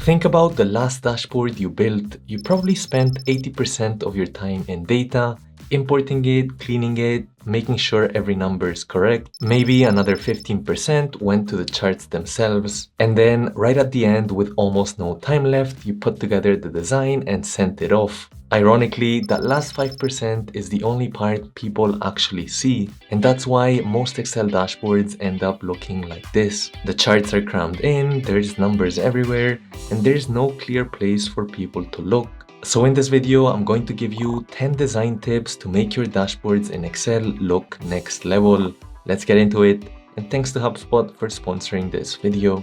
Think about the last dashboard you built. You probably spent 80% of your time in data, importing it, cleaning it, making sure every number is correct. Maybe another 15% went to the charts themselves. And then right at the end, with almost no time left, you put together the design and sent it off. Ironically, that last 5% is the only part people actually see, and that's why most Excel dashboards end up looking like this. The charts are crammed in, there's numbers everywhere, and there's no clear place for people to look. So in this video, I'm going to give you 10 design tips to make your dashboards in Excel look next level. Let's get into it, and thanks to HubSpot for sponsoring this video.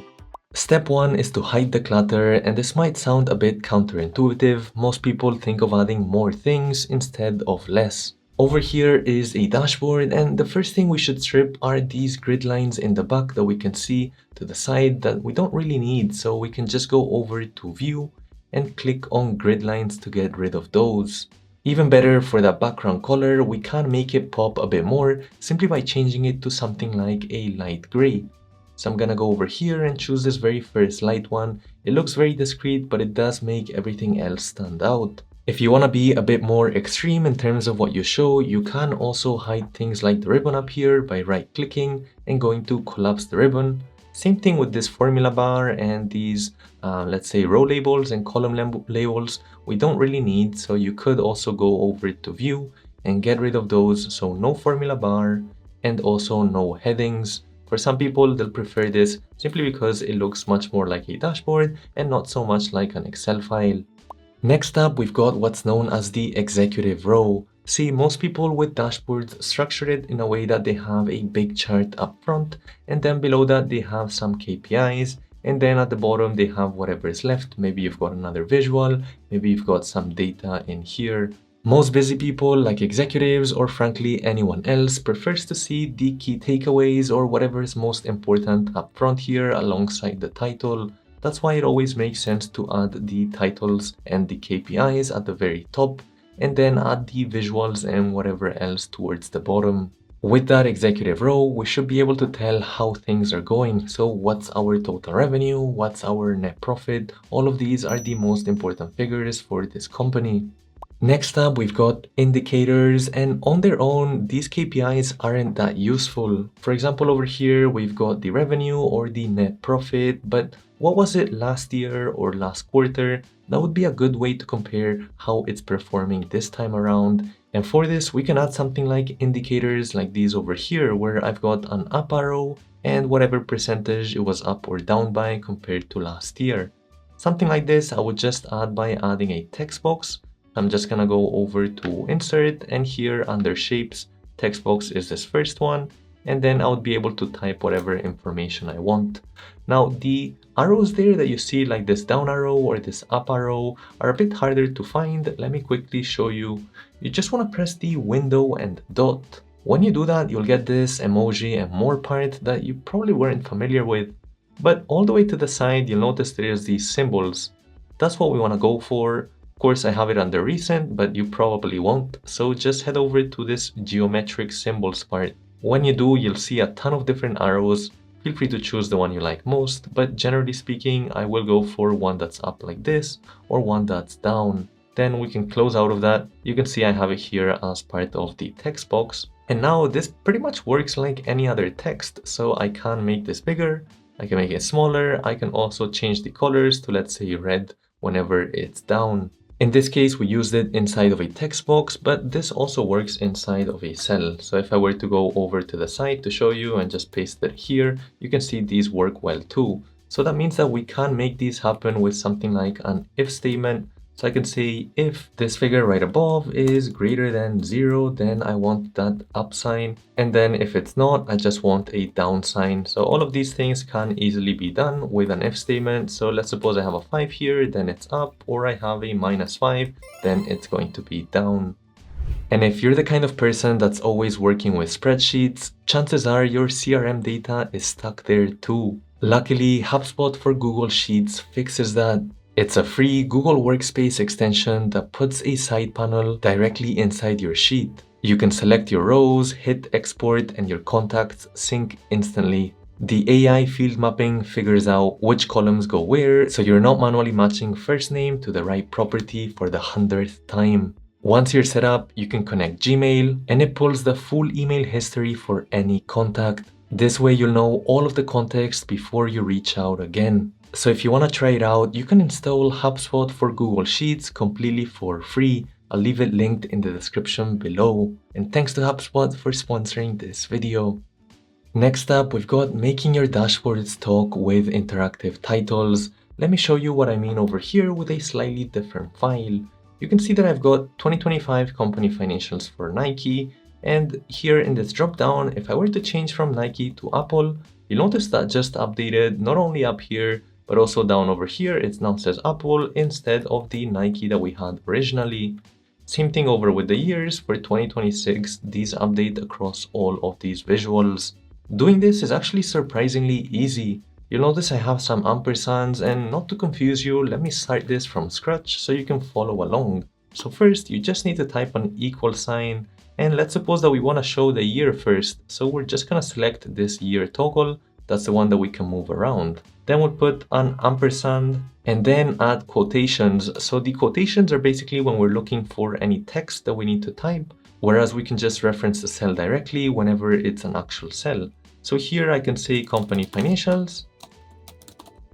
Step 1 is to hide the clutter, and this might sound a bit counterintuitive. Most people think of adding more things instead of less. Over here is a dashboard, and the first thing we should strip are these grid lines in the back that we can see to the side that we don't really need, so we can just go over to View and click on grid lines to get rid of those. Even better, for that background color, we can make it pop a bit more simply by changing it to something like a light gray. So I'm gonna go over here and choose this very first light one. It looks very discreet, but it does make everything else stand out. If you wanna be a bit more extreme in terms of what you show, you can also hide things like the ribbon up here by right-clicking and going to collapse the ribbon. Same thing with this formula bar and these, let's say, row labels and column labels we don't really need, so you could also go over to View and get rid of those, so no formula bar and also no headings. For some people, they'll prefer this simply because it looks much more like a dashboard and not so much like an Excel file. Next up, we've got what's known as the executive row. See, most people with dashboards structure it in a way that they have a big chart up front, and then below that they have some KPIs, and then at the bottom they have whatever is left. Maybe you've got another visual, maybe you've got some data in here. Most busy people, like executives or frankly anyone else, prefers to see the key takeaways or whatever is most important up front here alongside the title. That's why it always makes sense to add the titles and the KPIs at the very top, and then add the visuals and whatever else towards the bottom. With that executive row, we should be able to tell how things are going. So what's our total revenue? What's our net profit? All of these are the most important figures for this company. Next up, we've got indicators, and on their own, these KPIs aren't that useful. For example, over here, we've got the revenue or the net profit, but what was it last year or last quarter? That would be a good way to compare how it's performing this time around. And for this, we can add something like indicators like these over here, where I've got an up arrow and whatever percentage it was up or down by compared to last year. Something like this, I would just add by adding a text box. I'm just gonna go over to Insert, and here under Shapes, text box is this first one, and then I would be able to type whatever information I want. Now, the arrows there that you see, like this down arrow or this up arrow, are a bit harder to find. Let me quickly show you. You just wanna press the window and dot. When you do that, you'll get this emoji and more part that you probably weren't familiar with. But all the way to the side, you'll notice there's these symbols. That's what we wanna go for. Of course, I have it under recent, but you probably won't. So just head over to this geometric symbols part. When you do, you'll see a ton of different arrows. Feel free to choose the one you like most, but generally speaking, I will go for one that's up like this or one that's down. Then we can close out of that. You can see I have it here as part of the text box. And now this pretty much works like any other text. So I can make this bigger, I can make it smaller. I can also change the colors to, let's say, red whenever it's down. In this case, we used it inside of a text box, but this also works inside of a cell. So if I were to go over to the side to show you and just paste it here, you can see these work well too. So that means that we can make these happen with something like an if statement. So I can say if this figure right above is greater than 0, then I want that up sign. And then if it's not, I just want a down sign. So all of these things can easily be done with an if statement. So let's suppose I have a 5 here, then it's up, or I have a -5, then it's going to be down. And if you're the kind of person that's always working with spreadsheets, chances are your CRM data is stuck there too. Luckily, HubSpot for Google Sheets fixes that. It's a free Google Workspace extension that puts a side panel directly inside your sheet. You can select your rows, hit export, and your contacts sync instantly. The AI field mapping figures out which columns go where, so you're not manually matching first name to the right property for the 100th time. Once you're set up, you can connect Gmail, and it pulls the full email history for any contact. This way you'll know all of the context before you reach out again. So if you want to try it out, you can install HubSpot for Google Sheets completely for free. I'll leave it linked in the description below. And thanks to HubSpot for sponsoring this video. Next up, we've got making your dashboards talk with interactive titles. Let me show you what I mean over here with a slightly different file. You can see that I've got 2025 company financials for Nike. And here in this drop down, if I were to change from Nike to Apple, you'll notice that just updated not only up here, but also down over here, it now says Apple instead of the Nike that we had originally. Same thing over with the years. For 2026, these update across all of these visuals. Doing this is actually surprisingly easy. You'll notice I have some ampersands, and not to confuse you, let me start this from scratch so you can follow along. So first, you just need to type an equal sign, and let's suppose that we want to show the year first. So we're just going to select this year toggle. That's the one that we can move around. Then we'll put an ampersand and then add quotations. So the quotations are basically when we're looking for any text that we need to type, whereas we can just reference the cell directly whenever it's an actual cell. So here I can say company financials,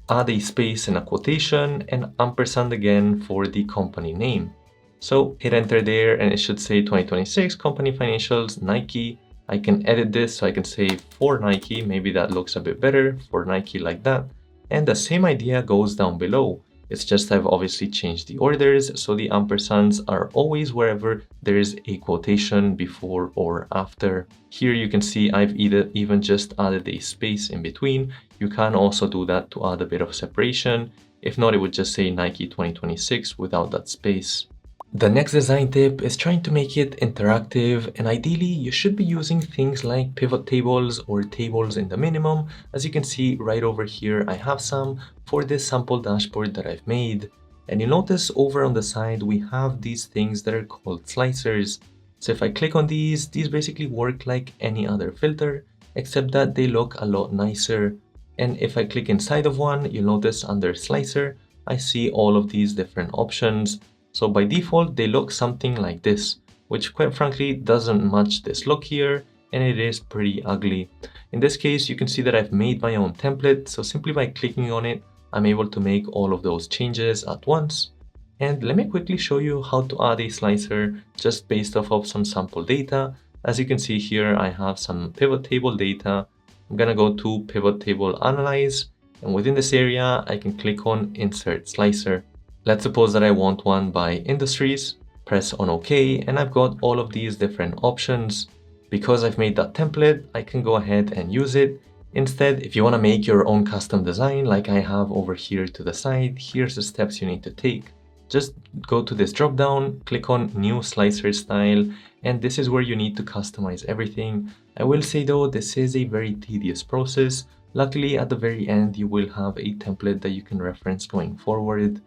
add a space and a quotation, and ampersand again for the company name. So hit enter there and it should say 2026 company financials Nike. I can edit this so I can say for Nike, maybe that looks a bit better for Nike like that. And the same idea goes down below. It's just I've obviously changed the orders, so the ampersands are always wherever there is a quotation before or after. Here you can see I've even just added a space in between. You can also do that to add a bit of separation. If not, it would just say Nike 2026 without that space. The next design tip is trying to make it interactive, and ideally you should be using things like pivot tables or tables in the minimum. As you can see right over here, I have some for this sample dashboard that I've made. And you notice over on the side, we have these things that are called slicers. So if I click on these basically work like any other filter, except that they look a lot nicer. And if I click inside of one, you'll notice under slicer, I see all of these different options. So by default, they look something like this, which quite frankly doesn't match this look here, and it is pretty ugly. In this case, you can see that I've made my own template. So simply by clicking on it, I'm able to make all of those changes at once. And let me quickly show you how to add a slicer just based off of some sample data. As you can see here, I have some pivot table data. I'm gonna go to pivot table analyze, and within this area, I can click on insert slicer. Let's suppose that I want one by industries, press on OK, and I've got all of these different options. Because I've made that template, I can go ahead and use it. Instead, if you want to make your own custom design like I have over here to the side, here's the steps you need to take. Just go to this drop down, click on new slicer style, and this is where you need to customize everything. I will say though, this is a very tedious process. Luckily, at the very end, you will have a template that you can reference going forward.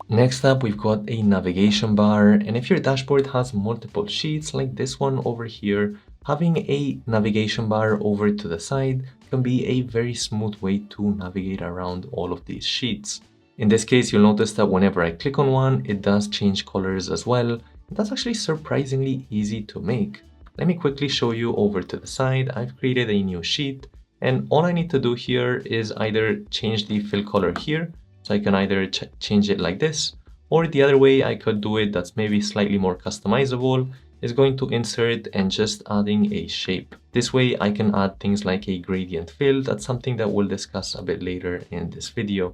Next up, we've got a navigation bar, and if your dashboard has multiple sheets like this one over here, having a navigation bar over to the side can be a very smooth way to navigate around all of these sheets. In this case, you'll notice that whenever I click on one, it does change colors as well. That's actually surprisingly easy to make. Let me quickly show you over to the side. I've created a new sheet, and all I need to do here is either change the fill color here. So I can either change it like this, or the other way I could do it that's maybe slightly more customizable is going to insert and just adding a shape. This way I can add things like a gradient fill. That's something that we'll discuss a bit later in this video.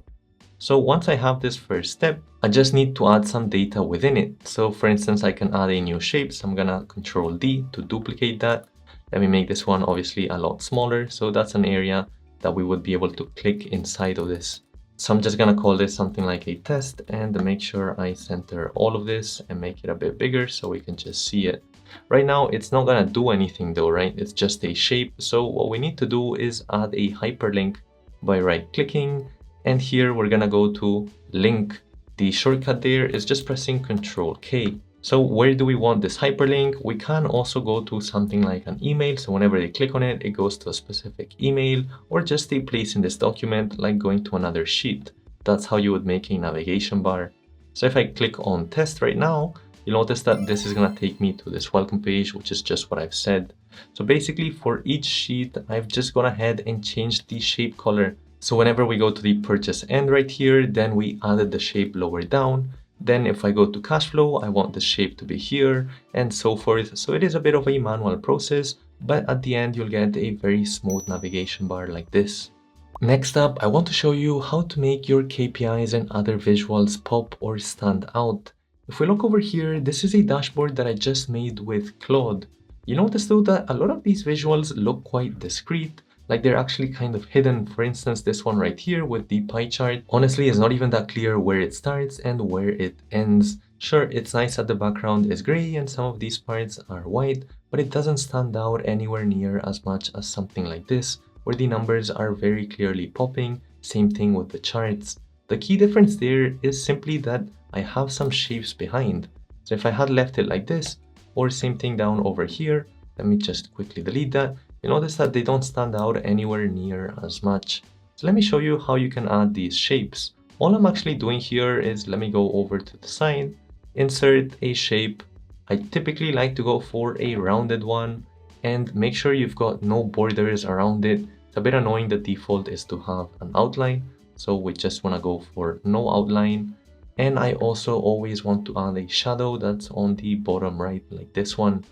So once I have this first step, I just need to add some data within it. So for instance, I can add a new shape. So I'm gonna Control D to duplicate that. Let me make this one obviously a lot smaller. So that's an area that we would be able to click inside of this. So I'm just gonna call this something like a test and make sure I center all of this and make it a bit bigger so we can just see it. Right now, it's not gonna do anything though, right? It's just a shape. So what we need to do is add a hyperlink by right clicking. And here we're gonna go to link. The shortcut there is just pressing Control K. So where do we want this hyperlink? We can also go to something like an email. So whenever they click on it, it goes to a specific email or just a place in this document, like going to another sheet. That's how you would make a navigation bar. So if I click on test right now, you'll notice that this is gonna take me to this welcome page, which is just what I've said. So basically for each sheet, I've just gone ahead and changed the shape color. So whenever we go to the purchase end right here, then we added the shape lower down. Then if I go to cash flow, I want the shape to be here and so forth. So it is a bit of a manual process, but at the end, you'll get a very smooth navigation bar like this. Next up, I want to show you how to make your KPIs and other visuals pop or stand out. If we look over here, this is a dashboard that I just made with Claude. You notice though that a lot of these visuals look quite discreet, like they're actually kind of hidden. For instance, this one right here with the pie chart, honestly, is not even that clear where it starts and where it ends. Sure, it's nice that the background is gray and some of these parts are white, but it doesn't stand out anywhere near as much as something like this, where the numbers are very clearly popping. Same thing with the charts. The key difference there is simply that I have some shapes behind. So if I had left it like this, or same thing down over here, let me just quickly delete that, you notice that they don't stand out anywhere near as much. So let me show you how you can add these shapes. All I'm actually doing here is let me go over to the side, insert a shape. I typically like to go for a rounded one and make sure you've got no borders around it. It's a bit annoying. The default is to have an outline. So we just want to go for no outline. And I also always want to add a shadow that's on the bottom right, like this one.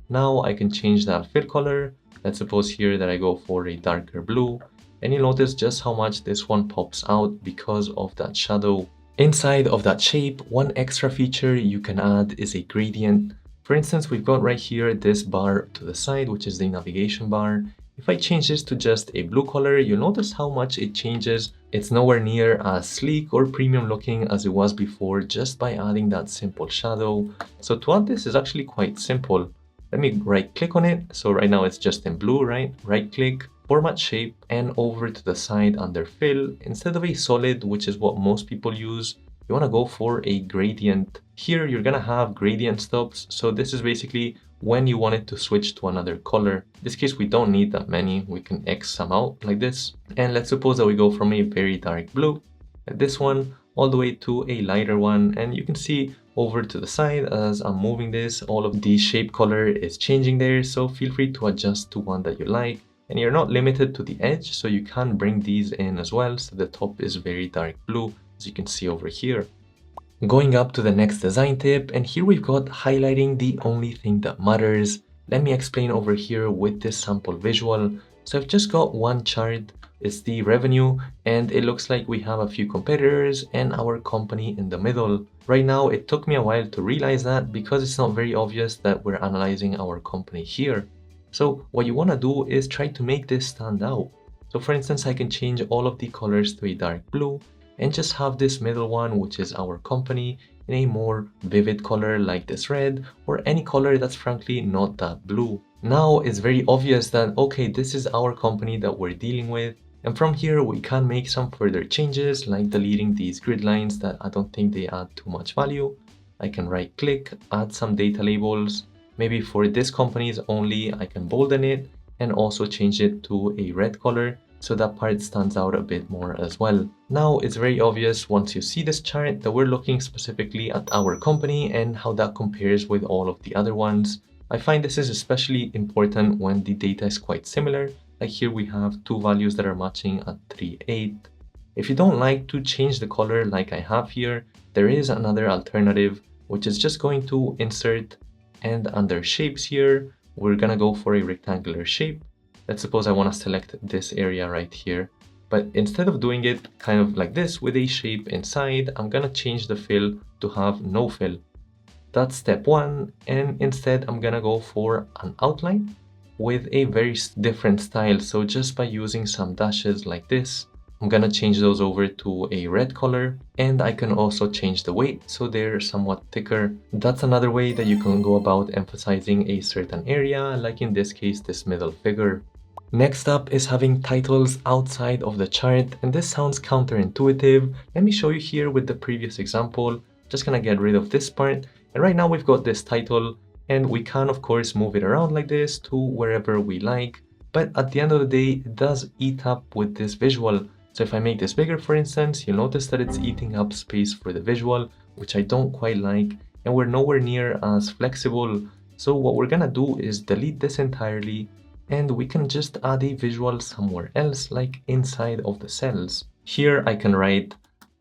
Now I can change that fill color. Let's suppose here that I go for a darker blue, and you'll notice just how much this one pops out because of that shadow. Inside of that shape, one extra feature you can add is a gradient. For instance, we've got right here this bar to the side, which is the navigation bar. If I change this to just a blue color, you'll notice how much it changes. It's nowhere near as sleek or premium looking as it was before just by adding that simple shadow. So to add this is actually quite simple. Let me right click on it. So right now it's just in blue, right? Right click, format shape, and over to the side under fill. Instead of a solid, which is what most people use, you want to go for a gradient. Here you're going to have gradient stops. So this is basically when you want it to switch to another color. In this case, we don't need that many. We can X some out like this. And let's suppose that we go from a very dark blue, like this one, all the way to a lighter one. And you can see over to the side as I'm moving this, all of the shape color is changing there. So feel free to adjust to one that you like. And you're not limited to the edge, so you can bring these in as well. So the top is very dark blue, as you can see over here. Going up to the next design tip, and here we've got highlighting the only thing that matters. Let me explain over here with this sample visual. So I've just got one chart, it's the revenue, and it looks like we have a few competitors and our company in the middle. Right now, it took me a while to realize that because it's not very obvious that we're analyzing our company here. So what you want to do is try to make this stand out. So for instance, I can change all of the colors to a dark blue and just have this middle one, which is our company, in a more vivid color like this red, or any color that's frankly not that blue. Now it's very obvious that, okay, this is our company that we're dealing with. And from here, we can make some further changes like deleting these grid lines that I don't think they add too much value. I can right click, add some data labels. Maybe for this company's only, I can bolden it and also change it to a red color, so that part stands out a bit more as well. Now it's very obvious once you see this chart that we're looking specifically at our company and how that compares with all of the other ones. I find this is especially important when the data is quite similar. Like here we have two values that are matching at 3.8. If you don't like to change the color like I have here, there is another alternative, which is just going to insert, and under shapes here, we're gonna go for a rectangular shape. Let's suppose I want to select this area right here, but instead of doing it kind of like this with a shape inside, I'm gonna change the fill to have no fill. That's step one, and instead I'm gonna go for an outline with a very different style. So just by using some dashes like this, I'm gonna change those over to a red color, and I can also change the weight so they're somewhat thicker. That's another way that you can go about emphasizing a certain area, like in this case, this middle figure. Next up is having titles outside of the chart, and this sounds counterintuitive. Let me show you here with the previous example. Just gonna get rid of this part, And right now we've got this title, and we can of course move it around like this to wherever we like. But at the end of the day, it does eat up with this visual. So if I make this bigger, for instance, you'll notice that it's eating up space for the visual, which I don't quite like, and we're nowhere near as flexible. So what we're gonna do is delete this entirely, and we can just add a visual somewhere else, like inside of the cells. Here I can write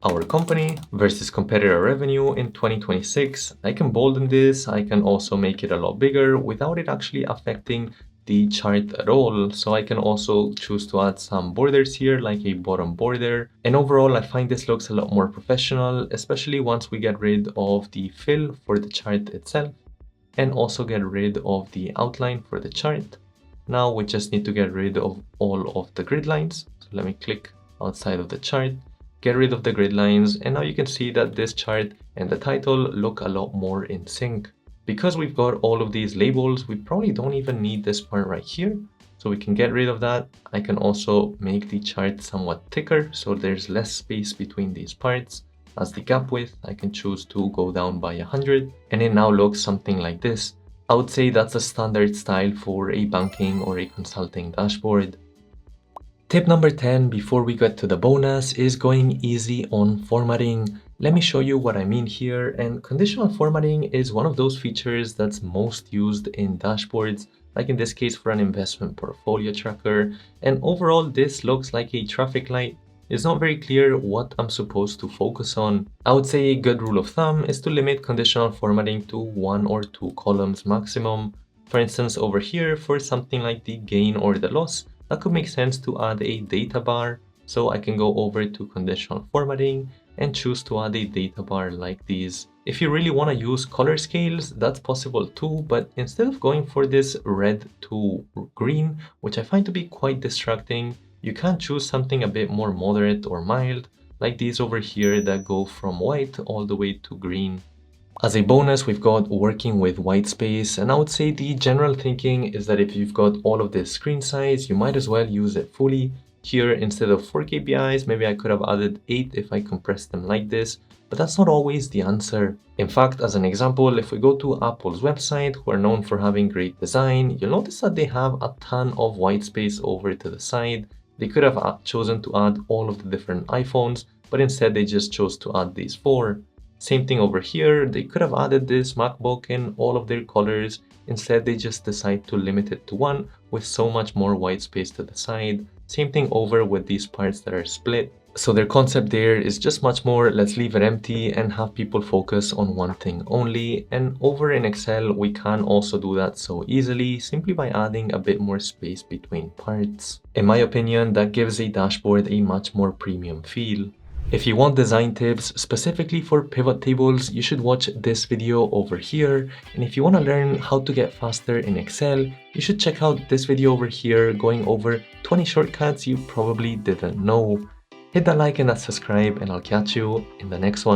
our company versus competitor revenue in 2026. I can bolden this, I can also make it a lot bigger without it actually affecting the chart at all. So I can also choose to add some borders here, like a bottom border. And overall, I find this looks a lot more professional, especially once we get rid of the fill for the chart itself and also get rid of the outline for the chart. Now we just need to get rid of all of the grid lines. So let me click outside of the chart, get rid of the grid lines, and now you can see that this chart and the title look a lot more in sync. Because we've got all of these labels, we probably don't even need this part right here. So we can get rid of that. I can also make the chart somewhat thicker, so there's less space between these parts. As the gap width, I can choose to go down by 100, and it now looks something like this. I would say that's a standard style for a banking or a consulting dashboard. Tip number 10 before we get to the bonus is going easy on formatting. Let me show you what I mean here. And conditional formatting is one of those features that's most used in dashboards, like in this case for an investment portfolio tracker. And overall, this looks like a traffic light. It's not very clear what I'm supposed to focus on. I would say a good rule of thumb is to limit conditional formatting to 1 or 2 columns maximum. For instance, over here for something like the gain or the loss, that could make sense to add a data bar. So I can go over to conditional formatting and choose to add a data bar like these. If you really want to use color scales, that's possible too, but instead of going for this red to green, which I find to be quite distracting, you can choose something a bit more moderate or mild, like these over here that go from white all the way to green. As a bonus, we've got working with white space, and I would say the general thinking is that if you've got all of this screen size, you might as well use it fully. Here, instead of 4 KPIs, maybe I could have added 8 if I compressed them like this, but that's not always the answer. In fact, as an example, if we go to Apple's website, who are known for having great design, you'll notice that they have a ton of white space over to the side. They could have chosen to add all of the different iPhones, but instead they just chose to add these 4. Same thing over here, they could have added this MacBook in all of their colors. Instead, they just decide to limit it to 1 with so much more white space to the side. Same thing over with these parts that are split. So their concept there is just much more, let's leave it empty and have people focus on one thing only. And over in Excel, we can also do that so easily, simply by adding a bit more space between parts. In my opinion, that gives a dashboard a much more premium feel. If you want design tips specifically for pivot tables, you should watch this video over here. And if you want to learn how to get faster in Excel, you should check out this video over here going over 20 shortcuts you probably didn't know. Hit that like and that subscribe, and I'll catch you in the next one.